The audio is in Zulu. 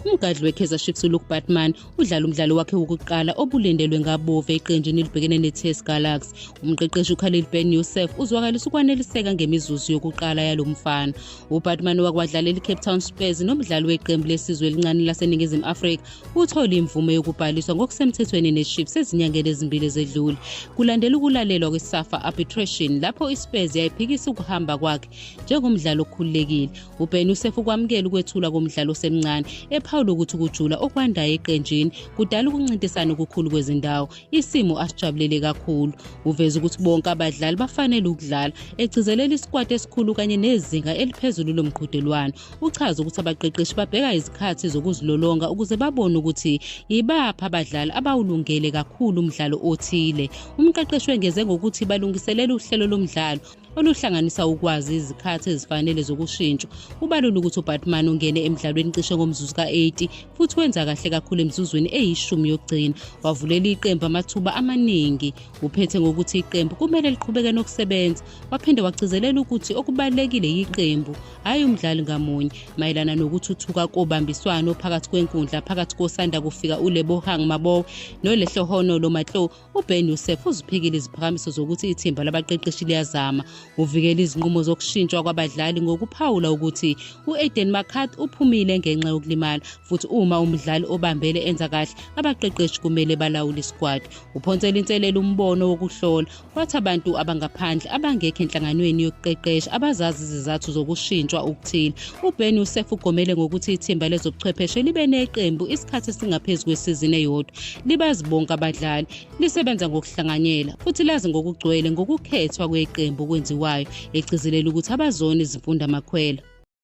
Umgadli we-Kaizer Chiefs uLuke Batman udlala umdlalo wakhe wokuqala obulindelwe ngabove eqenjini elibhekene neTS Galaxy. Umqeqeshi uKhalil Ben Yusuf uzwakalisa ukwaneliseka ngemizuzu yokuqala yalomfana. uBatman wakwadlalela iCape Town Spurs nomdlali weqembu lesizwe elincane laseNingizimu Afrika uthola imvume yokubhaliswa ngokusemthethweni neChiefs ezinyangeni ezimbili ezedlule. Kulandela ukulalelwa kweSAFA arbitration lapho iSpurs yayiphikisa ukuhamba kwakhe njengomdlali okhululekile. uBen Yusuf ukwamukela ukwethula komdlalo osemncane ephawula ukuthi ukujula okwandayo eqenjini kudala ukuncintisana okukhulu kwezindawo, isimo asijabulele kakhulu. Uveza ukuthi bonke abadlali bafanele ukudlala, egcizelela isikwati esikhulu kanye nezinga eliphezulu lomqhudelwano. Uchaza ukuthi abaqeqeshi babheka izikhathi zokuzilolonga ukuze babone ukuthi yibaphi abadlali abawulungele kakhulu umdlalo othile. Umqeqeshi wengeze ngokuthi balungiselela uhlelo lomdlalo oluhlanganisa ukwazi izikhathi ezifanele zokushintshwa. Ubalula ukuthi uBatman ungene emidlalweni cishe ngomzuzu ka-80 futhi wenza kahle kakhulu emizuzweni eyishumi yokugcina. Wavulela iqembu amathuba amaningi. Uphethe ngokuthi iqembu kumele liqhubeke nokusebenza. Waphinde wagcizelela ukuthi okubalulekile yiqembu, hayi umdlali ngamunye. Mayelana nokuthuthuka kobambiswano phakathi kwenkundla phakathi kosanda kufika uLebohang Maboe noLehlohono Lomatlo, uBen Yusuf uziphikile iziphakamiso zokuthi ithimba labaqeqeshi liyazama. Uvikela izinqumo zokushintshwa kwabadlali ngokuphawula ukuthi uAiden McCarthy uphumile ngenxa yokulimala futhi uma umdlali obambele enza kahle abaqeqeshi kumele balawule isquad. Uphonsela inselelo umbono wokuhlola wathi abantu abangaphandle abangekho enhlanganweni yokuqeqesha abazazi izizathu zokushintshwa ukuthile. uBen Yusuf ugomele ngokuthi ithimba lezobuchwepheshe libe neqembu isikhathi esingaphezulu kwesizini eyodwa, libazi bonke abadlali, lisebenza ngokuhlanganyela futhi lazi ngokugcwele ngokukhethwa kweqembu okwenziwayo, egcizelela ukuthi abazona izimfunda amakhwela.